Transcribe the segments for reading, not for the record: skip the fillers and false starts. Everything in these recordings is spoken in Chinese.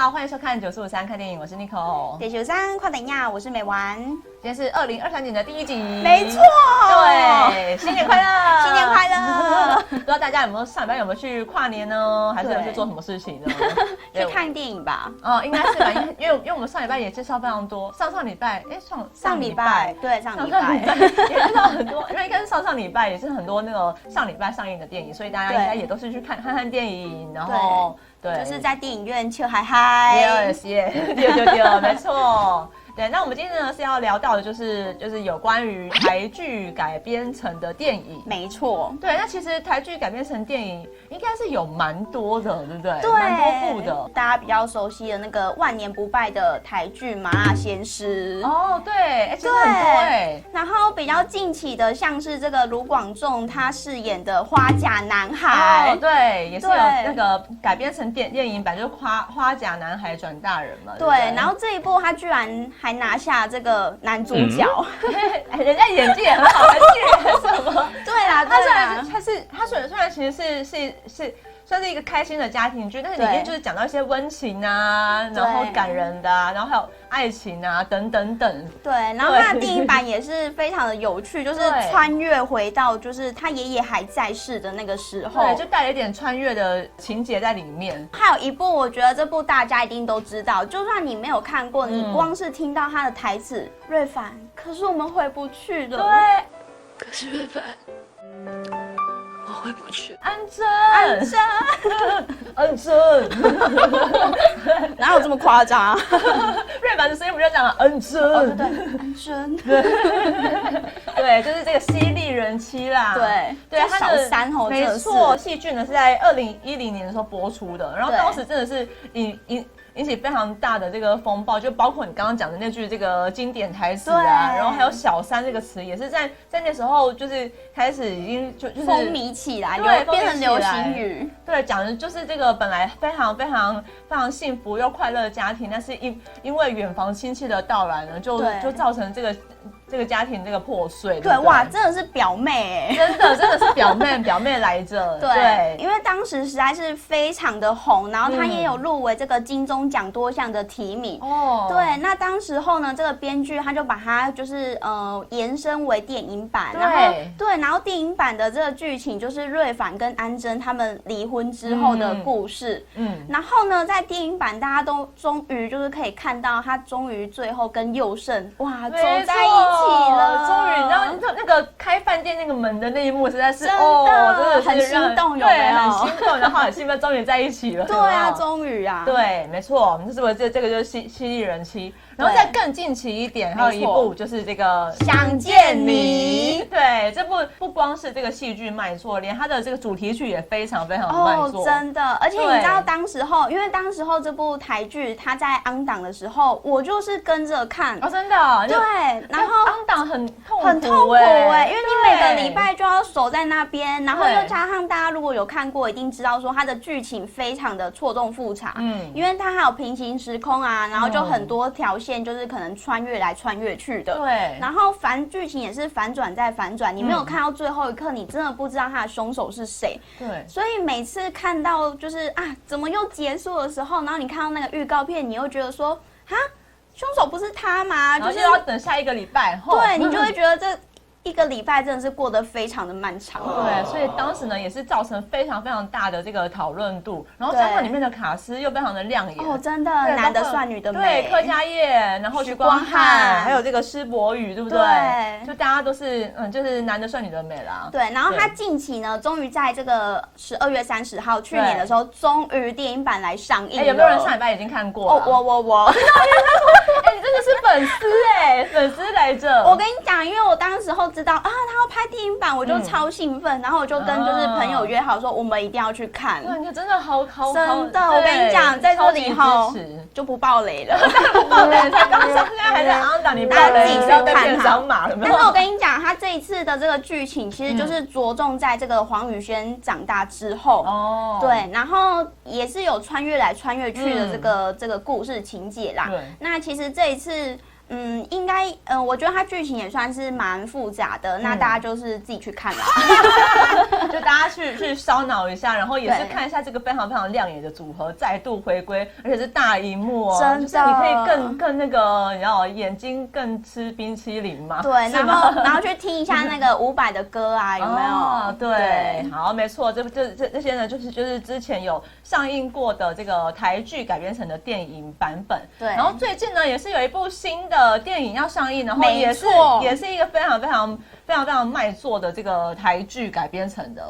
好，欢迎收看943看电影，我是 Nicole。993快等呀，我是美丸。今天是2023年的第1集，没错，对，新年快乐，新年快乐！不知道大家有没有上礼拜有没有去跨年呢？还是有去做什么事情呢？去看电影吧。哦，应该是吧，因为我们上礼拜也介绍非常多，上礼拜，上礼拜对上礼拜也介绍很多，因为应该是上礼拜也是很多那个上礼拜上映的电影，所以大家应该也都是去看电影，然后对，就是在电影院笑嗨嗨。Yes， 对，没错。对，那我们今天呢是要聊到的就是有关于台剧改编成的电影。没错。对，那其实台剧改编成电影应该是有蛮多的，对不对？对，蛮多部的。大家比较熟悉的那个万年不败的台剧《麻辣鲜师》。哦，对，其实很多哎。然后比较近期的，像是这个卢广仲他饰演的花甲男孩。哦，对，也是有那个改编成电影版，就是花甲男孩转大人嘛。对，然后这一部他居然还拿下这个男主角，人家演技也很好，还是什么？对啦，他虽然其实是算是一个开心的家庭剧，但是里面就是讲到一些温情啊，然后感人的啊，然后还有爱情啊等等等。对，然后他的电影版也是非常的有趣，就是穿越回到就是他爷爷还在世的那个时候，对，就带了一点穿越的情节在里面。还有一部，我觉得这部大家一定都知道，就算你没有看过，你光是听到他的台词，瑞凡，可是我们回不去的。对，可是瑞凡。我回不去，安贞，哪有这么夸张？瑞凡的声音不就讲了安贞？哦，对，安贞，对，就是这个犀利人妻啦。对，小三哦，没错，戏剧呢是在2010年的时候播出的，然后当时真的是引起非常大的这个风暴，就包括你刚刚讲的那句这个经典台词啊，然后还有小三这个词也是在那时候就是开始已经就是风靡起来，对，变成流行语。对，讲的就是这个本来非常幸福又快乐的家庭，但是因为远房亲戚的到来呢，就造成这个家庭这个破碎。对，哇，真的是表妹哎，真的是表妹来着。对，因为当时实在是非常的红，然后他也有入围这个金钟奖多项的提名。哦，对，那当时候呢，这个编剧他就把它就是延伸为电影版，然后电影版的这个剧情就是瑞凡跟安贞他们离婚之后的故事。然后呢，在电影版大家都终于就是可以看到他终于最后跟佑胜哇走在一起了，终于，然后那个开饭店那个门的那一幕实在是真的很心动，有没有？很心动，然后很兴奋，终于在一起了。对啊，终于啊，对，没错，是不是这个就是犀利人妻？然后再更近期一点，还有一部就是这个《想见你》。对，这部不光是这个戏剧卖座，连它的这个主题曲也非常卖座。真的，而且你知道当时候，因为当时候这部台剧它在昂档的时候，我就是跟着看。哦，真的。对，然后昂档很痛苦哎，因为你每个礼拜就要守在那边，然后又加上大家如果有看过，一定知道说它的剧情非常的错综复杂。因为它还有平行时空啊，然后就很多条线就是可能穿越来穿越去的。对，然后剧情也是反转再反转，你没有看到最后一刻，你真的不知道他的凶手是谁。对，所以每次看到就是怎么又结束的时候，然后你看到那个预告片，你又觉得说凶手不是他吗？就是要等下一个礼拜后。对，你就会觉得这一个礼拜真的是过得非常的漫长。对，所以当时呢也是造成非常大的这个讨论度，然后加上里面的卡司又非常的亮眼。哦，真的，男的帅，女的美。对，柯佳嬿，然后许光汉，还有这个施柏宇，对不对？对，就大家都是就是男的帅，女的美啦。对，然后他近期呢，终于在这个12月30号，去年的时候，终于电影版来上映了。有没有人上礼拜已经看过？哦，我。你真的是粉丝粉丝来着。我跟你讲，因为我当时候知道他要拍电影版，我就超兴奋，然后我就跟就是朋友约好说，我们一定要去看。哇，你真的好真的，我跟你讲，在这里后就不爆雷了，不爆雷，才刚上，现在还在昂档，你爆雷，你要被变伤马了。但是我跟你讲，他这一次的这个剧情其实就是着重在这个黄宇轩长大之后，对，然后也是有穿越来穿越去的这个故事情节啦。那其实这一次。应该我觉得它剧情也算是蛮复杂的，那大家就是自己去看啦，就大家去烧脑一下，然后也是看一下这个非常非常亮眼的组合再度回归，而且是大荧幕哦，真的，就是你可以更那个，你知道眼睛更吃冰淇淋嘛？对，然后去听一下那个伍佰的歌啊，有没有？哦，对，好，没错，这些呢，就是之前有上映过的这个台剧改编成的电影版本。对，然后最近呢，也是有一部新的电影要上映，然后也是一个非常卖座的这个台剧改编成的。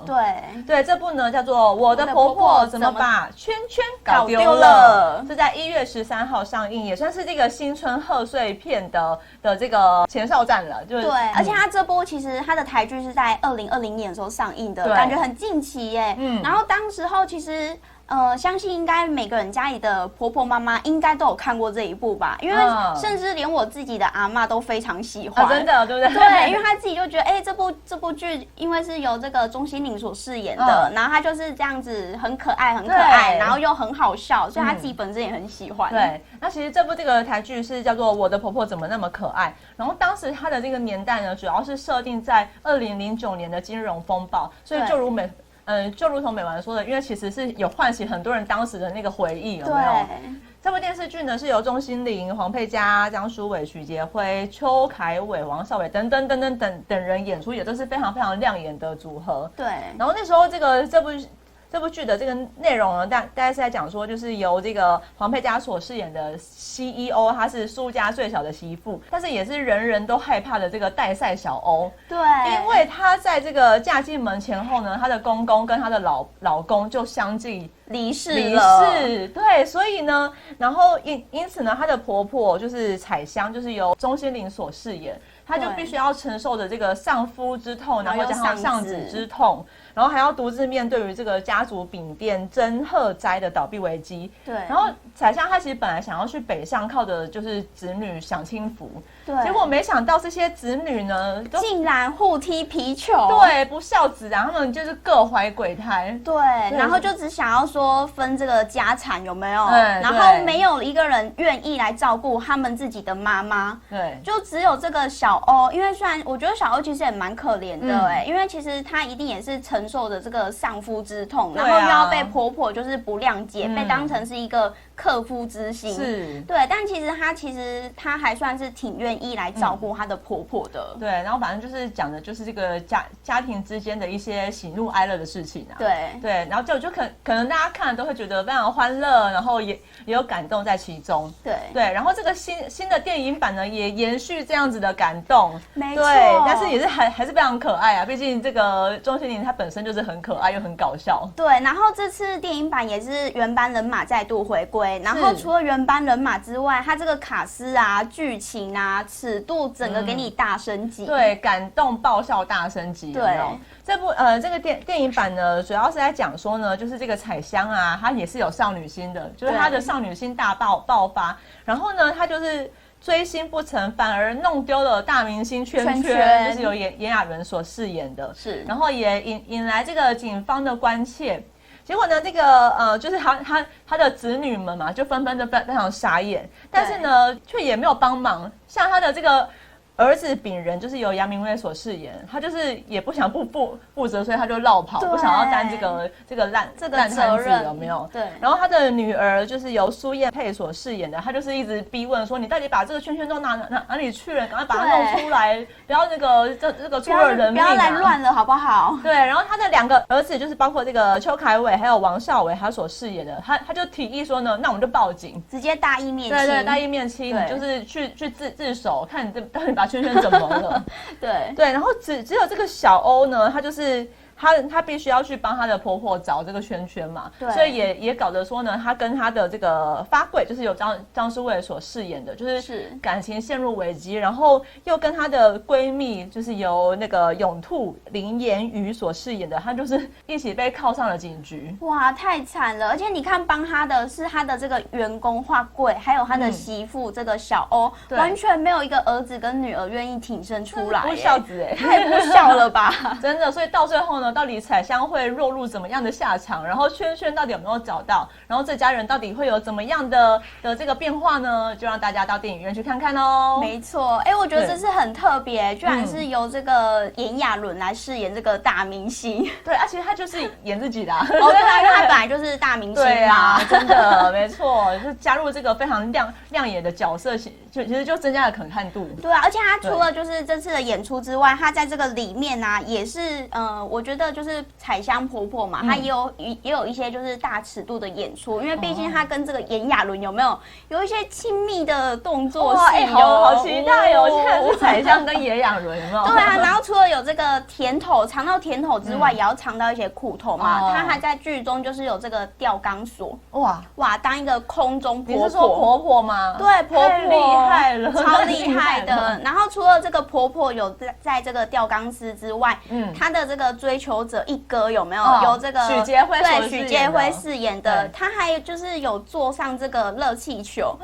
对，这部呢叫做《我的婆婆怎么把圈圈搞丢了》，是在1月13号上映，也算是这个新春贺岁片的这个前哨战了。对，而且它这部其实它的台剧是在2020年的时候上映的，感觉很近期耶。然后当时候其实。相信应该每个人家里的婆婆妈妈应该都有看过这一部吧，因为甚至连我自己的阿嬷都非常喜欢，真的，对不对？对，因为她自己就觉得，这部剧因为是由这个钟欣凌所饰演的，然后她就是这样子很可爱，然后又很好笑，所以她自己本身也很喜欢。对，那其实这部这个台剧是叫做《我的婆婆怎么那么可爱》，然后当时它的这个年代呢，主要是设定在2009年的金融风暴，所以就如同美婉说的，因为其实是有唤醒很多人当时的那个回忆，有没有？这部电视剧呢是由钟欣凌、黄佩嘉、江书伟、许杰辉、邱凯伟、王少伟等人演出，也都是非常非常亮眼的组合。对，然后那时候这部剧的这个内容呢，大概是在讲说，就是由这个黄佩嘉所饰演的 CEO， 她是苏家最小的媳妇，但是也是人人都害怕的这个带赛小欧。对，因为她在这个嫁进门前后呢，她的公公跟她的老公就相继离世，对，所以呢，然后因此呢，她的婆婆就是彩香，就是由钟欣凌所饰演。她就必须要承受着这个丧夫之痛，然后加上丧子之痛，然后还要独自面对于这个家族饼店真鹤斋的倒闭危机。对，然后彩香她其实本来想要去北上，靠的就是子女享清福。对，结果没想到这些子女呢，竟然互踢皮球。对，不孝子啊，他们就是各怀鬼胎。对，然后就只想要说分这个家产，有没有？然后没有一个人愿意来照顾他们自己的妈妈。对，就只有这个小欧，因为虽然我觉得小欧其实也蛮可怜的因为其实她一定也是承受着这个丧夫之痛，然后又要被婆婆就是不谅解，被当成是一个克夫之心。是，对，但其实她还算是挺愿意来照顾她的婆婆的。对，然后反正就是讲的就是这个家庭之间的一些喜怒哀乐的事情啊。对，然后就可能大家看了都会觉得非常欢乐，然后也有感动在其中。对，然后这个新的电影版呢，也延续这样子的感动。没错，但是也是还是非常可爱啊，毕竟这个钟欣凌她本身就是很可爱又很搞笑。对，然后这次电影版也是原班人马再度回归，然后除了原班人马之外，它这个卡司啊、剧情啊、尺度整个给你大升级。对，感动爆笑大升级。对，这个电影版呢，主要是在讲说呢，就是这个彩香啊，她也是有少女心的，就是她的少女心大爆发，然后呢，她就是追星不成，反而弄丢了大明星圈圈，就是由炎亚纶所饰演的，是，然后也引来这个警方的关切。结果呢，这个就是他的子女们嘛，就纷纷的非常傻眼，但是呢，却也没有帮忙。像他的这个儿子秉仁，就是由杨明威所饰演，他就是也不想负责，所以他就落跑，不想要担这个烂摊子，有没有？对。然后他的女儿就是由苏燕佩所饰演的，他就是一直逼问说：“你到底把这个圈圈都哪里去了？赶快把它弄出来，不要这个出了人命啊！不要来乱了，好不好？”对。然后他的2个儿子就是包括这个邱凯伟还有王少伟他所饰演的，他就提议说呢，那我们就报警，直接大义灭亲。对，大义灭亲，你就是去自首，看你到底把圈圈怎么了？对，然后只有这个小欧呢，他就是他必须要去帮他的婆婆找这个圈圈嘛，所以也搞得说呢，他跟他的这个发柜就是由张书伟所饰演的，就是感情陷入危机，然后又跟他的闺蜜就是由那个永兔林言瑜所饰演的，他就是一起被铐上了警局。哇，太惨了！而且你看，帮他的是他的这个员工画柜，还有他的媳妇这个小欧，完全没有一个儿子跟女儿愿意挺身出来，不孝子太不孝了吧？真的，所以到最后呢，呢，到底彩香会落入怎么样的下场？然后圈圈到底有没有找到？然后这家人到底会有怎么样的这个变化呢？就让大家到电影院去看看哦。没错，我觉得这是很特别，居然是由这个炎亚纶来饰演这个大明星。对，其实他就是演自己的。对，因为他本来就是大明星嘛。对啊，真的没错，就加入这个非常亮眼的角色，其实就增加了可看度。对啊，而且他除了就是这次的演出之外，他在这个里面啊，也是我觉得就是彩香婆婆嘛，她也有一些就是大尺度的演出，因为毕竟她跟这个炎亚纶有一些亲密的动作戏好期待哦！现在是彩香跟炎亚纶，有没有？对啊，然后除了有这个尝到甜头之外，也要尝到一些苦头嘛。她还在剧中就是有这个吊钢索，哇，当一个空中婆婆。你是说婆婆吗？对，婆婆太厉害了，超厉害的。然后除了这个婆婆有在这个吊钢丝之外，她的这个追求者一哥有没有？有这个许杰辉许杰辉饰演的，他还就是有坐上这个热气球。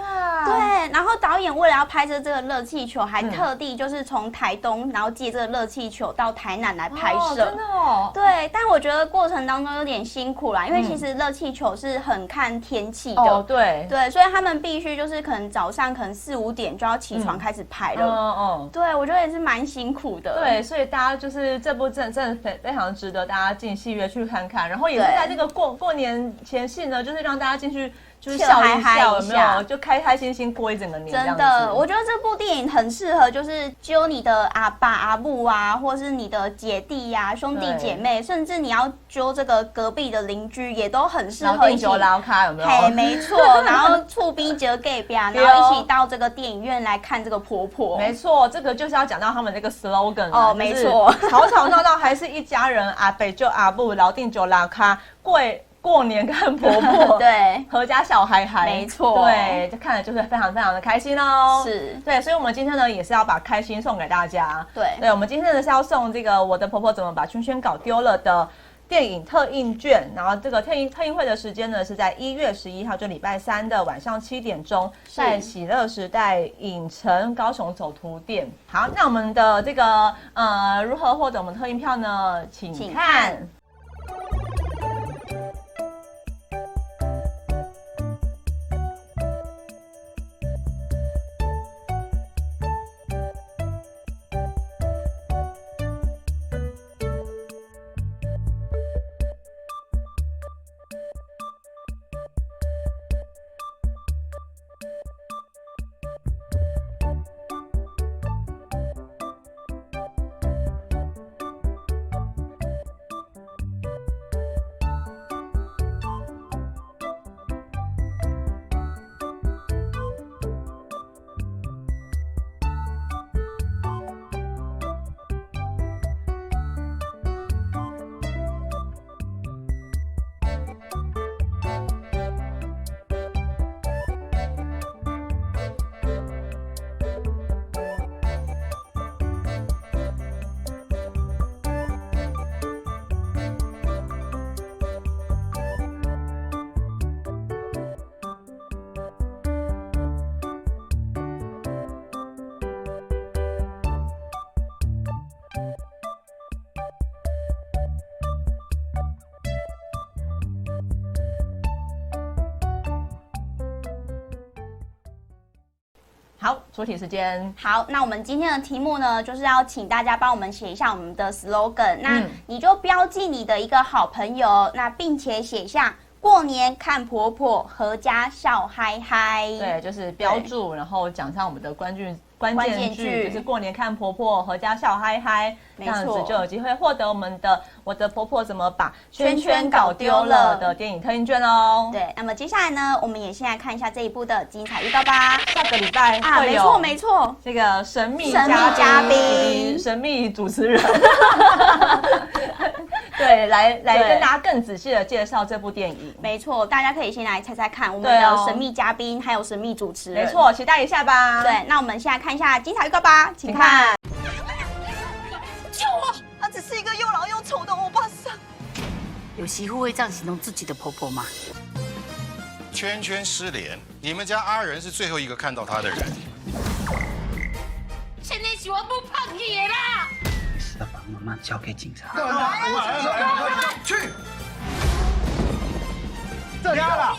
对，然后导演为了要拍摄这个热气球，还特地就是从台东，然后借这个热气球到台南来拍摄。真的哦。对，但我觉得过程当中有点辛苦啦，因为其实热气球是很看天气的。对，所以他们必须就是可能早上可能4、5点就要起床开始拍了。对，我觉得也是蛮辛苦的。对，所以大家就是这部真的非常值得大家进戏院去看看，然后也是在这个过年前夕呢，就是让大家进去。就是笑一笑，有没有？就开开心心过一整个年。真的，我觉得这部电影很适合，就是揪你的阿爸阿母啊，或是你的姐弟呀、兄弟姐妹，甚至你要揪这个隔壁的邻居，也都很适合一起。捞咖有没有？嘿，没错。然后触逼折给边，然后一起到这个电影院来看这个婆婆。没错，这个就是要讲到他们这个 slogan 哦，没错，吵吵闹闹还是一家人，阿北就阿母，老定就拉咖，过年看婆婆，对，阖家小孩，没错，对，就看了就是非常非常的开心哦。是，对，所以我们今天呢也是要把开心送给大家。对，我们今天呢是要送这个《我的婆婆怎么把圈圈搞丢了》的电影特映券，然后这个特映会的时间呢是在1月11号，就礼拜3的晚上7点钟，在喜乐时代影城高雄走图店。好，那我们的这个如何获得我们特映票呢？请看。好，出题时间。好，那我们今天的题目呢，就是要请大家帮我们写一下我们的 slogan。那你就标记你的一个好朋友，那并且写下过年看婆婆，阖家笑嗨嗨。对，就是标注，然后讲上我们的关键句，就是过年看婆婆，阖家笑嗨嗨，这样子就有机会获得我们的《我的婆婆怎么把圈圈搞丢了》的电影特映券哦。对，那么接下来呢，我们也先来看一下这一部的精彩预告吧。下个礼拜会有没错，这个神秘嘉宾、神秘主持人，对，来跟大家更仔细的介绍这部电影。没错，大家可以先来猜猜看，我们的神秘嘉宾还有神秘主持人。没错，期待一下吧。对，那我们现在看一下精彩预告吧，请看。救我！她只是一个又老又丑的欧巴桑。有媳妇会这样形容自己的婆婆吗？圈圈失联，你们家阿仁是最后一个看到她的人。现在是我不放弃的啦！是要帮妈妈妈交给警察。去！这家了。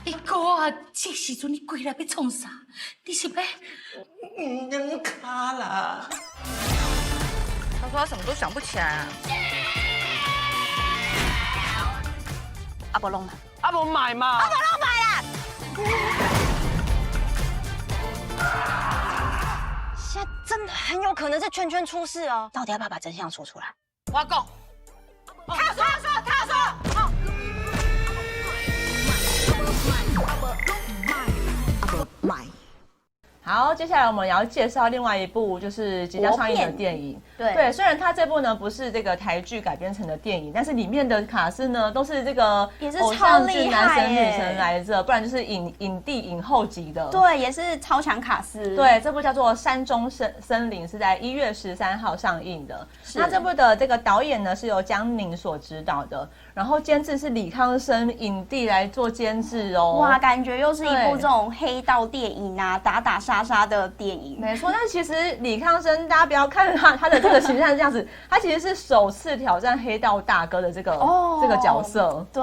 你哥啊，这时阵你归来要创啥？你是要？能卡啦。他说他什么都想不起来啊。阿伯弄了。阿伯买嘛。阿伯弄买啦。现在真的很有可能是圈圈出事哦。到底要不要把真相说出来？我要讲。他说。好，接下来我们要介绍另外一部就是即将上映的电影。对，虽然它这部呢不是这个台剧改编成的电影，但是里面的卡司呢都是这个也是偶像剧男神女神来着，不然就是影帝影后级的。对，也是超强卡司。对，这部叫做《山中森林》，是在1月13号上映的。那这部的这个导演呢是由江宁所指导的，然后监制是李康生影帝来做监制哦。哇，感觉又是一部这种黑道电影啊，打打杀杀的电影。没错，但其实李康生，大家不要看他的这个形象是这样子，他其实是首次挑战黑道大哥的这个角色。对，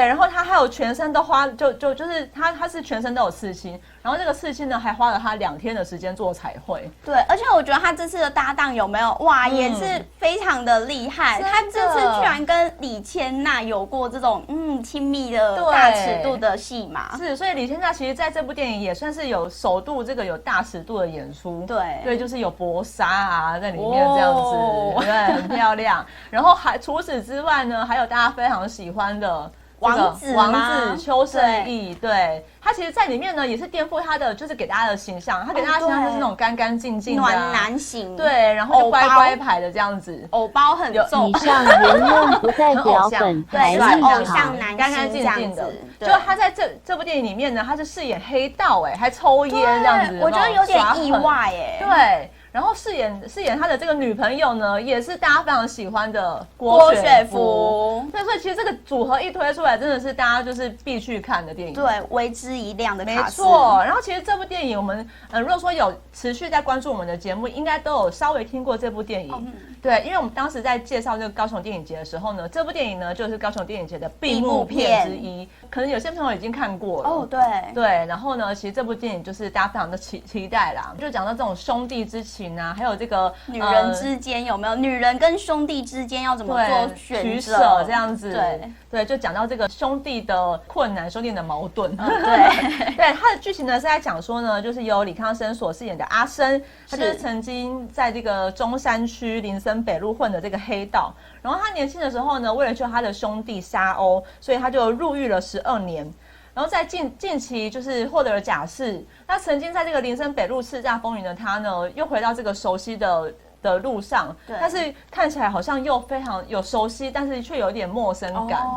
然后他还有全身都花，就是他是全身都有刺青，然后这个刺青呢还花了他2天的时间做彩绘。对，而且我觉得他这次的搭档有没有哇，也是非常的厉害。他这次居然跟李千娜有过这种亲密的大尺度的戏码。是，所以李千娜其实在这部电影也算是有首度这个有大尺度的演出。对，就是有搏杀啊在里面这样子，对，很漂亮。然后除此之外呢，还有大家非常喜欢的王子邱胜翊，对。他其实，在里面呢，也是颠覆他的，就是给大家的形象。他给大家的形象就是那种干干净净的、暖男型，对，然后就乖乖牌的这样子，偶包很重。以上言论不代表本台立场。偶像男干干净净的。就他在这部电影里面呢，他是饰演黑道，还抽烟这样子，我觉得有点意外对。然后饰演他的这个女朋友呢，也是大家非常喜欢的郭雪芙。对，所以其实这个组合一推出来，真的是大家就是必去看的电影。对，为之一亮的卡司。没错。然后其实这部电影我们如果说有持续在关注我们的节目，应该都有稍微听过这部电影。对，因为我们当时在介绍这个高雄电影节的时候呢，这部电影呢就是高雄电影节的闭幕片之一。可能有些朋友已经看过了。对。然后呢，其实这部电影就是大家非常的期待啦，就讲到这种兄弟之情啊，还有这个女人之间有没有女人跟兄弟之间要怎么做取舍这样子。对，就讲到这个兄弟的困难，兄弟的矛盾。对，他的剧情呢是在讲说呢，就是由李康生所饰演的阿生，他就是曾经在这个中山区林森北路混的这个黑道，然后他年轻的时候呢，为了救他的兄弟沙鸥，所以他就入狱了12年。然后在近期就是获得了假释，那曾经在这个林森北路叱咤风云的他呢，又回到这个熟悉的路上，但是看起来好像又非常有熟悉，但是却有点陌生感。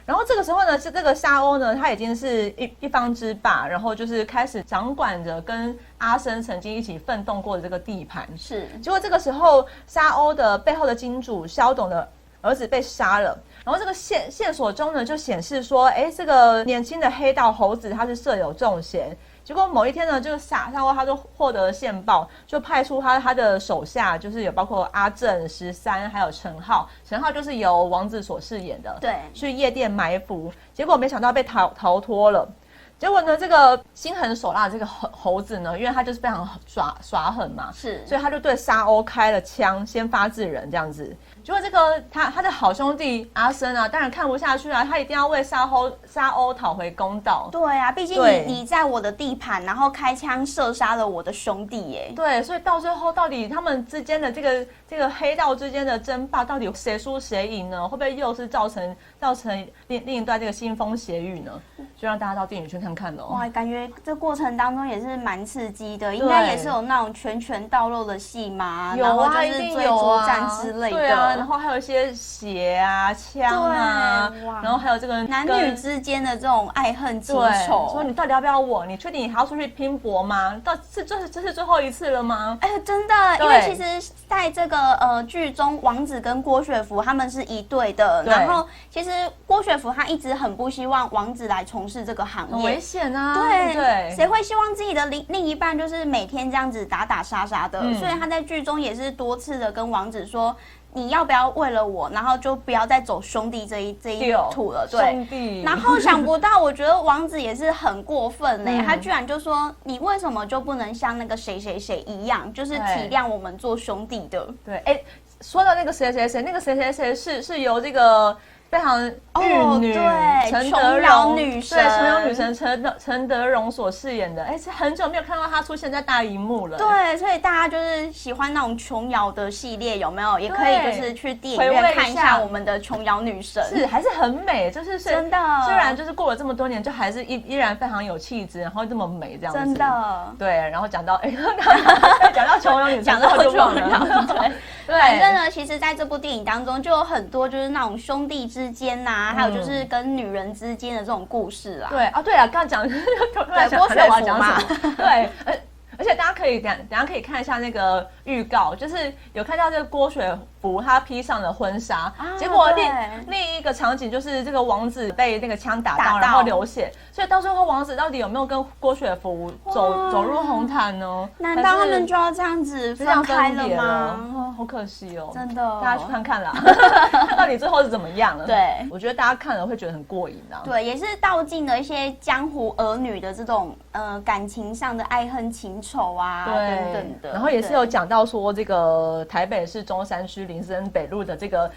然后这个时候呢，是这个沙鸥呢，他已经是一方之霸，然后就是开始掌管着跟阿生曾经一起奋斗过的这个地盘。是，结果这个时候沙鸥的背后的金主萧董的儿子被杀了。然后这个线索中呢，就显示说，这个年轻的黑道猴子他是设有重嫌。结果某一天呢，就是沙鸥他就获得了线报，就派出他的手下，就是有包括阿正、13还有陈浩。陈浩就是由王子所饰演的，对，去夜店埋伏。结果没想到被逃脱了。结果呢，这个心狠手辣的这个猴子呢，因为他就是非常耍狠嘛，是，所以他就对沙鸥开了枪，先发制人这样子。结果这个他的好兄弟阿生啊，当然看不下去啊，他一定要为沙鸥讨回公道。对啊，毕竟你在我的地盘，然后开枪射杀了我的兄弟耶。对，所以到最后到底他们之间的这个黑道之间的争霸，到底谁输谁赢呢？会不会又是造成另一段这个腥风血雨呢？就让大家到电影去看看喽。哇，感觉这过程当中也是蛮刺激的，应该也是有那种拳到肉的戏嘛，有啊，一定有啊，追逐战之类的。对啊，然后还有一些血啊、枪啊，然后还有这个男女之间的这种爱恨情仇。说你到底要不要我？你确定你还要出去拼搏吗？这是最后一次了吗？真的，因为其实在这个剧中，王子跟郭雪芙他们是一对的，然后其实郭雪芙她一直很不希望王子来从事这个行业，很危险啊。对，谁会希望自己的另一半就是每天这样子打打杀杀的？所以他在剧中也是多次的跟王子说，你要不要为了我，然后就不要再走兄弟这一途了？对，兄弟。然后想不到，我觉得王子也是很过分呢，他居然就说你为什么就不能像那个谁谁谁一样，就是体谅我们做兄弟的？对，哎，说到那个谁谁谁，那个谁谁谁是由这个。非常玉女陈德容女神，对，琼瑶女神陈德容所饰演的，哎，是很久没有看到她出现在大荧幕了。对，所以大家就是喜欢那种琼瑶的系列，有没有？也可以就是去电影院看一下我们的琼瑶女神，是还是很美，就是真的。虽然就是过了这么多年，就还是依然非常有气质，然后这么美这样子。真的。对，然后讲到讲到琼瑶女神，讲到就忘了。对，反正呢，其实在这部电影当中就有很多就是那种兄弟之间呐，还有就是跟女人之间的这种故事啊。对啊，对啊，刚刚讲对郭雪芙嘛，对，而且大家可以等下可以看一下那个预告，就是有看到这个郭雪芙她披上了婚纱，结果另一个场景就是这个王子被那个枪打到，然后流血，所以到最后王子到底有没有跟郭雪芙走入红毯呢？难道他们就要这样子分开了吗？好可惜哦，真的，大家去看看啦，看到底最后是怎么样了？对，我觉得大家看了会觉得很过瘾啊。对，也是道尽了一些江湖儿女的这种感情上的爱恨情仇啊等等的。然后也是有讲到说这个台北市中山区林森北路的这个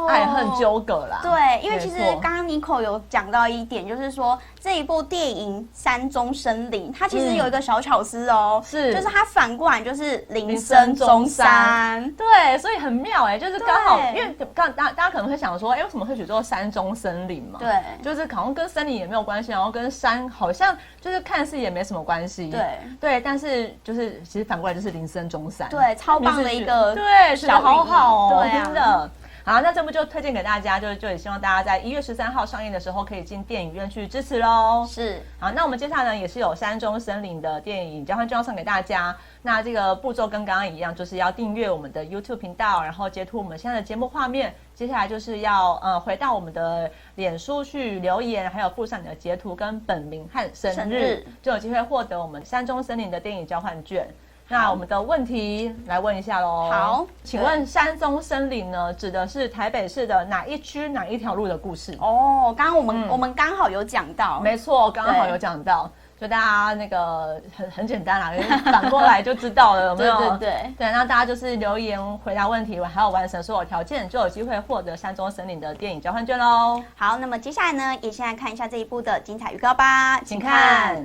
爱恨纠葛啦。对，因为其实刚刚 Nico 有讲到一点，就是说这一部电影《山中森林》，它其实有一个小巧思哦，就是它反过来就是林森中山。对，所以很妙哎，就是刚好，因为大家可能会想说，哎，为什么会取做山中森林嘛？对，就是好像跟森林也没有关系，然后跟山好像就是看似也没什么关系。对，但是就是其实反过来就是林森中山，对，超棒的一个对，小好好哦，对啊，真的。好，那这部就推荐给大家，就也希望大家在1月13号上映的时候可以进电影院去支持喽。是，好，那我们接下来呢也是有山中森林的电影交换券要送给大家。那这个步骤跟刚刚一样，就是要订阅我们的 YouTube 频道，然后截图我们现在的节目画面。接下来就是要回到我们的脸书去留言，还有附上你的截图跟本名和生日，就有机会获得我们山中森林的电影交换券。那我们的问题来问一下喽。好，请问山中森林呢，指的是台北市的哪一区哪一条路的故事？哦，刚刚我们刚好有讲到，没错，刚好有讲到，就大家那个很简单啦，反过来就知道了，有没有？对，那大家就是留言回答问题，还有完成所有条件，就有机会获得山中森林的电影交换券喽。好，那么接下来呢，也先来看一下这一部的精彩预告吧，请看。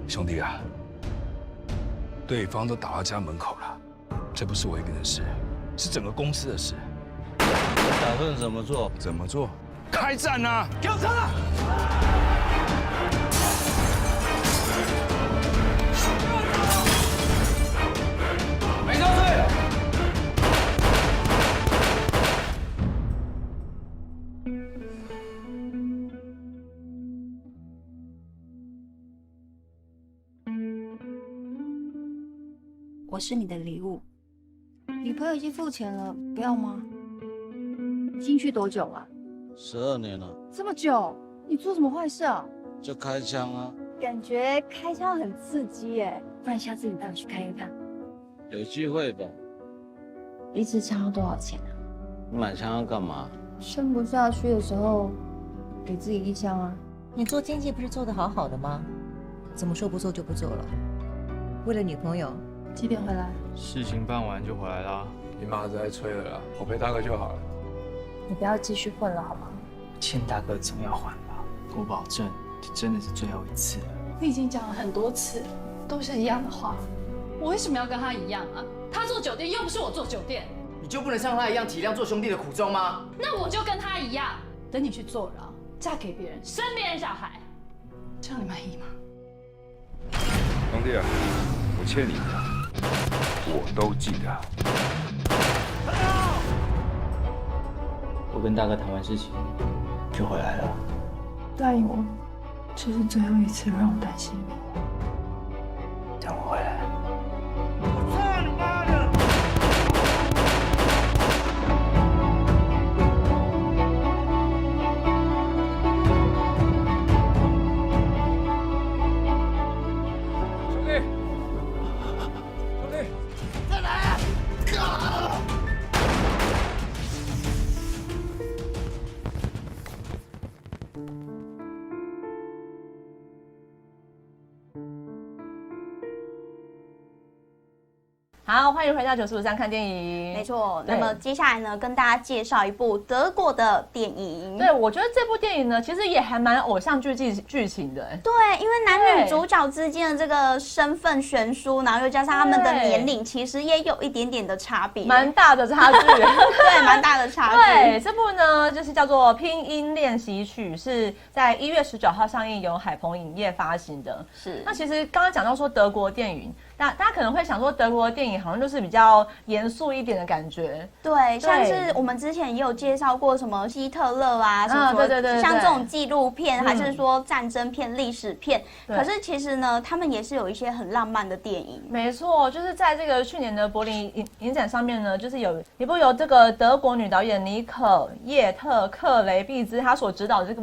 兄弟啊，对方都打到家门口了，这不是我一个人的事，是整个公司的事。打算怎么做？怎么做？开战啊！给我上啊！没招对。我是你的礼物。女朋友已经付钱了，不要吗？你进去多久了？12年了。这么久？你做什么坏事啊？就开枪啊。感觉开枪很刺激耶，不然下次你带我去看一看。有机会吧。一支枪要多少钱啊？你买枪要干嘛？撑不下去的时候，给自己一枪啊。你做经纪不是做得好好的吗？怎么说不做就不做了？为了女朋友。几点回来？事情办完就回来啦。你妈子在催了啦，我陪大哥就好了。你不要继续混了好吗？欠大哥总要还吧，我保证，这真的是最后一次了。你已经讲了很多次，都是一样的话，我为什么要跟他一样啊？他做酒店又不是我做酒店，你就不能像他一样体谅做兄弟的苦衷吗？那我就跟他一样，等你去坐牢，嫁给别人，生别人小孩，这样你满意吗？兄弟啊，我欠你的，我都记得。我跟大哥谈完事情就回来了。答应我，这是最后一次让我担心你。等我回来。我操你妈的！兄弟，好，欢迎回到95.3看电影。没错，那么接下来呢，跟大家介绍一部德国的电影。对，我觉得这部电影呢，其实也还蛮偶像剧剧情的。对，因为男女主角之间的这个身份悬殊，然后又加上他们的年龄，其实也有一点点的差别，蛮大的差距。对，蛮大的差距。对，这部呢就是叫做《拼音练习曲》，是在1月19号上映，由海鹏影业发行的。是。那其实刚刚讲到说德国电影。大家可能会想说，德国的电影好像就是比较严肃一点的感觉。对，像是我们之前也有介绍过什么希特勒啊，什么对，像这种纪录片，还是说战争片、历史片。可是其实呢，他们也是有一些很浪漫的电影。没错，就是在这个去年的柏林影展上面呢，就是有一部由这个德国女导演妮可叶特克雷毕兹她所执导的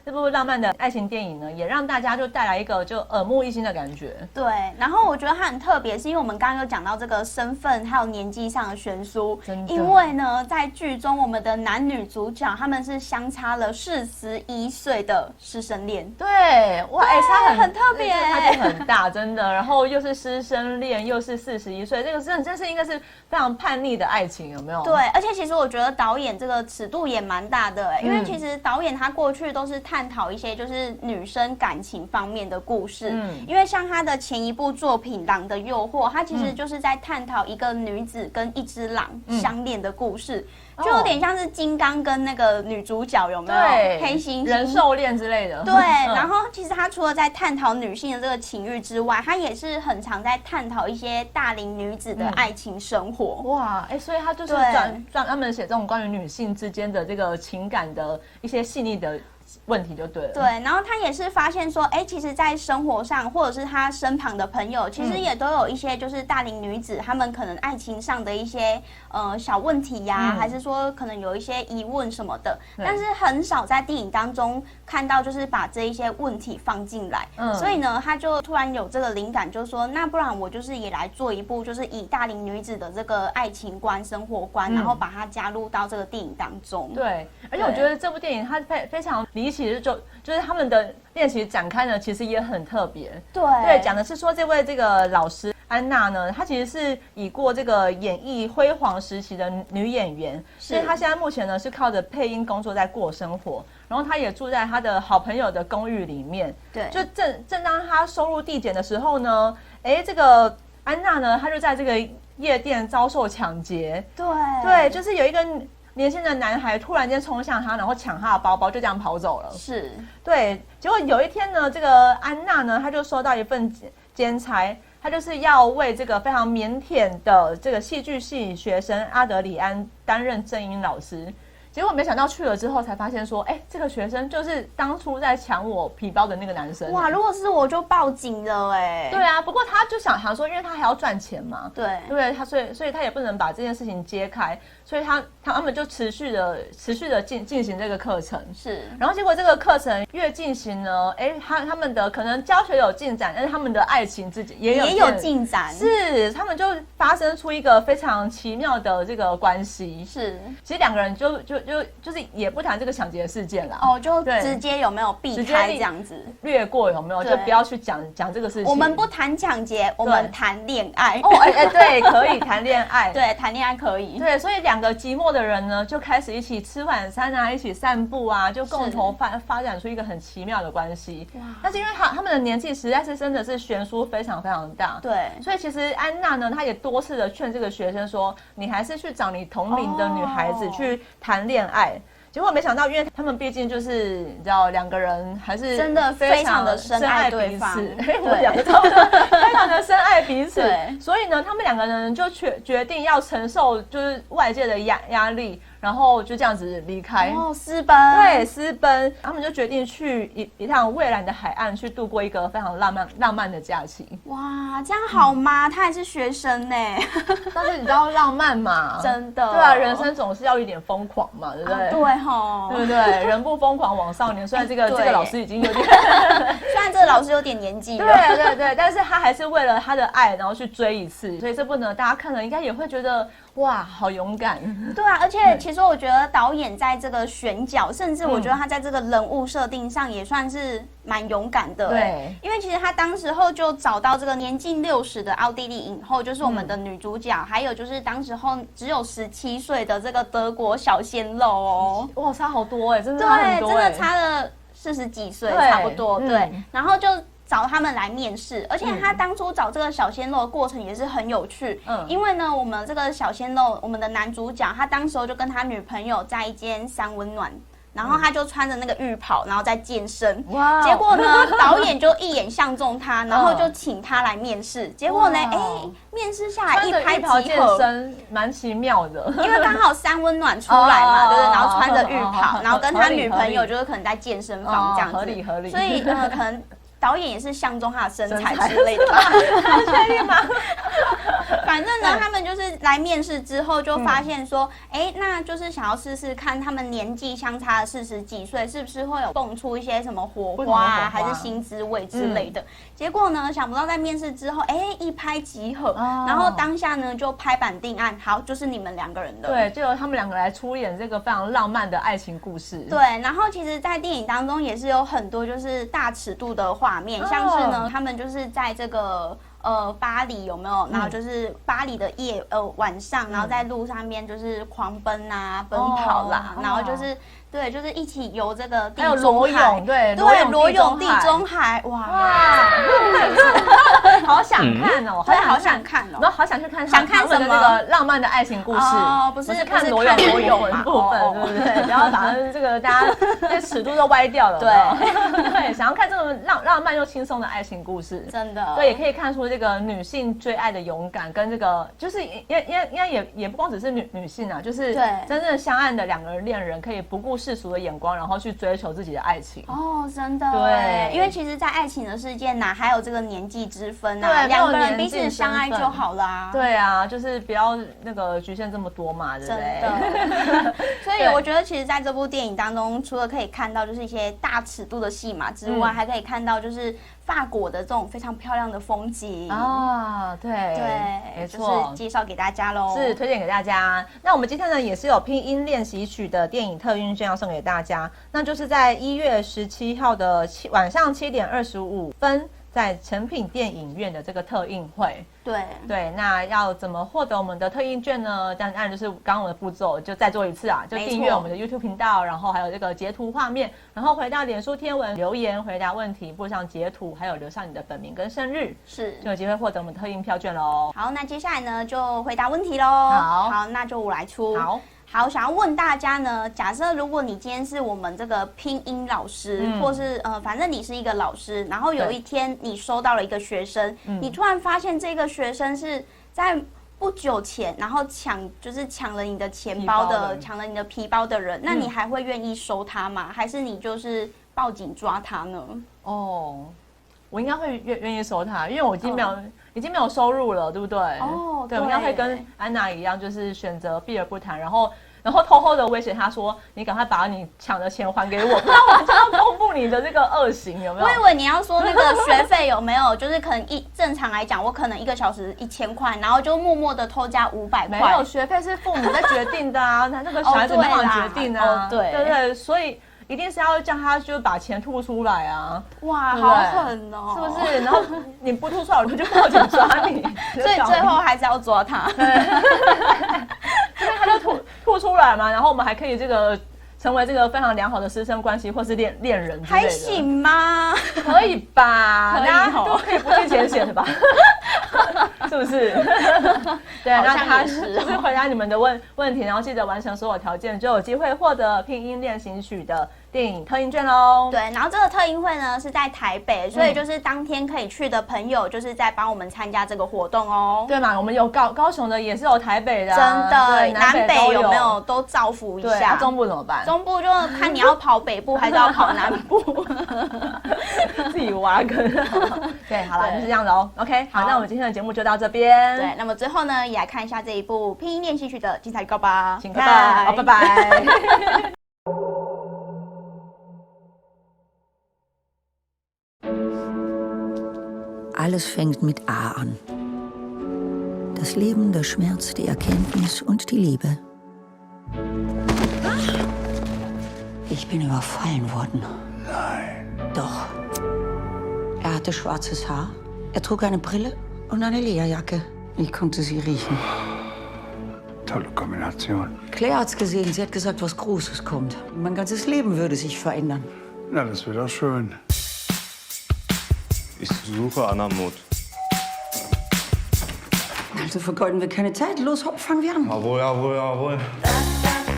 这部浪漫的爱情电影呢，也让大家就带来一个就耳目一新的感觉。对，然后我觉得它很特别，是因为我们刚刚有讲到这个身份还有年纪上的悬殊，因为呢，在剧中我们的男女主角他们是相差了41岁的师生恋。对，哇，差很特别，差距很大，真的。然后又是师生恋，又是41岁，这个真是应该是非常叛逆的爱情，有没有？对，而且其实我觉得导演这个尺度也蛮大的，因为其实导演他过去都是探讨一些就是女生感情方面的故事，因为像他的前一部作品《狼的诱惑》，他其实就是在探讨一个女子跟一只狼相恋的故事，就有点像是金刚跟那个女主角有没有？黑猩猩人兽恋之类的。对，然后其实他除了在探讨女性的这个情欲之外，他也是很常在探讨一些大龄女子的爱情生活。哇，所以他就是专门写这种关于女性之间的这个情感的一些细腻的问题就对了。对，然后他也是发现说，其实在生活上或者是他身旁的朋友，其实也都有一些就是大龄女子，她们可能爱情上的一些小问题呀，还是说可能有一些疑问什么的，但是很少在电影当中看到就是把这一些问题放进来。所以呢，他就突然有这个灵感，就是说，那不然我就是也来做一部，就是以大龄女子的这个爱情观、生活观，然后把它加入到这个电影当中。对，而且我觉得这部电影它非常离奇的就是他们的练习展开呢，其实也很特别。对，讲的是说这位这个老师安娜呢，她其实是已过这个演艺辉煌时期的女演员，所以她现在目前呢是靠着配音工作在过生活，然后她也住在她的好朋友的公寓里面。对，就正当她收入递减的时候呢，这个安娜呢，她就在这个夜店遭受抢劫。对，就是有一个年轻的男孩突然间冲向他，然后抢他的包包，就这样跑走了。是，对。结果有一天呢，这个安娜呢，她就收到一份兼差，她就是要为这个非常腼腆的这个戏剧系学生阿德里安担任正音老师。结果没想到去了之后才发现说，这个学生就是当初在抢我皮包的那个男生。哇，如果是我就报警了对啊，不过他就想说，因为他还要赚钱嘛，对，所以他也不能把这件事情揭开，所以他们就持续的进行这个课程。是，然后结果这个课程越进行呢，他们的可能教学有进展，但是他们的爱情之间也有进展，是他们就发生出一个非常奇妙的这个关系。是，其实两个人就是也不谈这个抢劫事件啦，就直接有没有避开这样子，略过有没有，就不要去讲这个事情。我们不谈抢劫，我们谈恋爱。对，可以谈恋爱，对，谈恋爱可以。对，所以两个寂寞的人呢，就开始一起吃晚餐啊，一起散步啊，就共同发展出一个很奇妙的关系。哇！但是因为他们的年纪实在是真的是悬殊非常非常大，对，所以其实安娜呢，她也多次的劝这个学生说，你还是去找你同龄的女孩子去谈恋爱。结果没想到，因为他们毕竟就是你知道，两个人还是真的非常的深爱对方，我们两个都非常的深爱彼此，所以呢，他们两个人就决定要承受就是外界的压力，然后就这样子离开，私奔，对，私奔，他们就决定去一趟蔚蓝的海岸去度过一个非常浪漫的假期。哇，这样好吗？他还是学生呢，但是你知道浪漫嘛，真的，对啊，人生总是要一点疯狂嘛，对不对？对吼，对不对？人不疯狂枉少年。虽然这个老师已经有点，虽然这个老师有点年纪了，对，但是他还是为了他的爱，然后去追一次。所以这部呢，大家看了应该也会觉得哇，好勇敢。对啊，而且其其实我觉得导演在这个选角，甚至我觉得他在这个人物设定上也算是蛮勇敢的。对，因为其实他当时候就找到这个年近60的奥地利影后，就是我们的女主角，还有就是当时候只有17岁的这个德国小鲜肉哦。哇，差好多哎，真的差很多对，真的差了40几岁差不多。对，然后就找他们来面试，而且他当初找这个小鲜肉的过程也是很有趣。因为呢，我们这个小鲜肉，我们的男主角，他当时候就跟他女朋友在一间三温暖。然后他就穿着那个浴袍，然后在健身。哇！结果呢，导演就一眼相中他，然后就请他来面试。结果呢，面试下来一拍即合，健身蛮奇妙的。因为刚好三温暖出来嘛，对不对？然后穿着浴袍，然后跟他女朋友就是可能在健身房这样子，合理合理。所以可能导演也是相中他的身材之类的吧？确定吗？反正呢，他们就是来面试之后就发现说，那就是想要试试看他们年纪相差的40几岁，是不是会有蹦出一些什么火花啊，还是新滋味之类的。结果呢，想不到在面试之后，一拍即合，然后当下呢就拍板定案，好，就是你们2个人的。对，就由他们2个来出演这个非常浪漫的爱情故事。对，然后其实，在电影当中也是有很多就是大尺度的画面，像是呢，他们就是在这个。巴黎有没有？然后就是巴黎的晚上，然后在路上面就是狂奔啊，奔跑啦，然后就是对，就是一起游这个地中海，对，裸泳地中海，哇，好想看哦，好想看哦，然后好想去看，想看什么那个浪漫的爱情故事哦，不是看裸泳部分，对不对？不要把这个大家这尺度都歪掉了，对，想要看这种浪漫又轻松的爱情故事，真的，对，也可以看出这个女性追爱的勇敢，跟这个就是应该也不光只是女性啊，就是真正相爱的2个人恋人，可以不顾世俗的眼光，然后去追求自己的爱情。哦，真的，对，因为其实，在爱情的世界哪还有这个年纪之分啊？对，2个人彼此相爱就好啦。对啊，就是不要那个局限这么多嘛，对不对？真的。所以我觉得，其实在这部电影当中，除了可以看到就是一些大尺度的戏码之外，还可以看到就是法国的这种非常漂亮的风景啊，对，没错，就是介绍给大家喽，是推荐给大家。那我们今天呢也是有拼音练习曲的电影特运券要送给大家，那就是在1月17号的晚上7点25分。在诚品电影院的这个特映会，对，那要怎么获得我们的特映券呢？当然就是刚刚我的步骤，就再做一次啊，就订阅我们的 YouTube 频道，然后还有这个截图画面，然后回到脸书贴文留言回答问题，附上截图，还有留上你的本名跟生日，就有机会获得我们特映票券喽。好，那接下来呢就回答问题喽。好，那就我来出。好，想要问大家呢，假设如果你今天是我们这个拼音老师，或是反正你是一个老师，然后有一天你收到了一个学生，你突然发现这个学生是在不久前，然后抢了你的钱包的，抢了你的皮包的人，那你还会愿意收他吗？还是你就是报警抓他呢？哦，我应该会愿意收他，因为我已经没有收入了，对不对？哦，对，我应该会跟安娜一样，就是选择避而不谈，然后偷偷的威胁他说：“你赶快把你抢的钱还给我，不然我就要公布你的这个恶行，有没有？”我以为你要说那个学费有没有，就是可能正常来讲，我可能1个小时1000块，然后就默默的偷加500块。没有，学费是父母在决定的啊，那个小孩子没办法决定啊，对，所以。一定是要叫他就把钱吐出来啊！哇，好狠哦，是不是？然后你不吐出来，我就报警抓你。所以最后还是要抓他。因为他就吐出来嘛，然后我们还可以成为这个非常良好的师生关系，或是恋人之类的。还行吗？可以吧？大家都可以不计前嫌的吧？是不是？对，那他就是回答你们的问题，然后记得完成所有条件，就有机会获得拼音练习曲的电影特映券喽。对，然后这个特映会呢是在台北，所以就是当天可以去的朋友，就是在帮我们参加这个活动哦。对嘛，我们有高雄的，也是有台北的，真的，南北有没有都造福一下？中部怎么办？中部就看你要跑北部还是要跑南部，自己挖坑。对，好了，就是这样的哦。OK， 好，那我们今天的节目就到这边。对，那么最后呢，也来看一下这一部拼音练习曲的精彩预告吧，请看，好，拜拜。Alles fängt mit A an. Das Leben, der Schmerz, die Erkenntnis und die Liebe. Ich bin überfallen worden. Nein. Doch. Er hatte schwarzes Haar, er trug eine Brille und eine Lederjacke. Ich konnte sie riechen. Tolle Kombination. Claire hat's gesehen, sie hat gesagt, was Großes kommt. Mein ganzes Leben würde sich verändern. Na, das wird auch schön. Ich suche Anna Muth. Also vergeuden wir keine Zeit. Los, hopp, fangen wir an. Jawohl, jawohl, jawohl.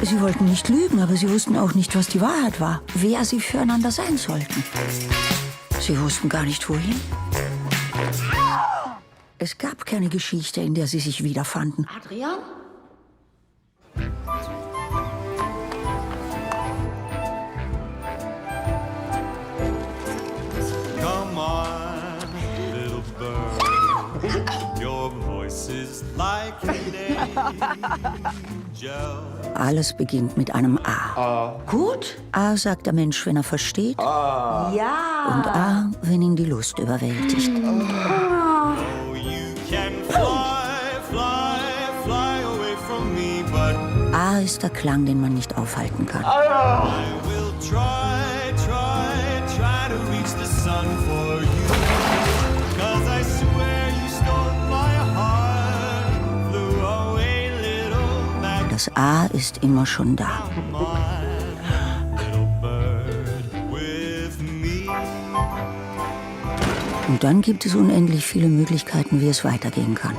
Sie wollten nicht lügen, aber sie wussten auch nicht, was die Wahrheit war. Wer sie füreinander sein sollten. Sie wussten gar nicht, wohin. Es gab keine Geschichte, in der sie sich wiederfanden. Adrian? Come on, little bird. Your voice is like an angel. Alles beginnt mit einem A. Gut? A sagt der Mensch, wenn er versteht. Ja. Und A, wenn ihn die Lust überwältigt. Oh, you can fly, fly, fly away from me, but A ist der Klang, den man nicht aufhalten kann. I will try, try, try to reach the sun for you. 'Cause I swear you stole my heart, flew away, little Mac. Das A ist immer schon da. Und dann gibt es unendlich viele Möglichkeiten, wie es weitergehen kann.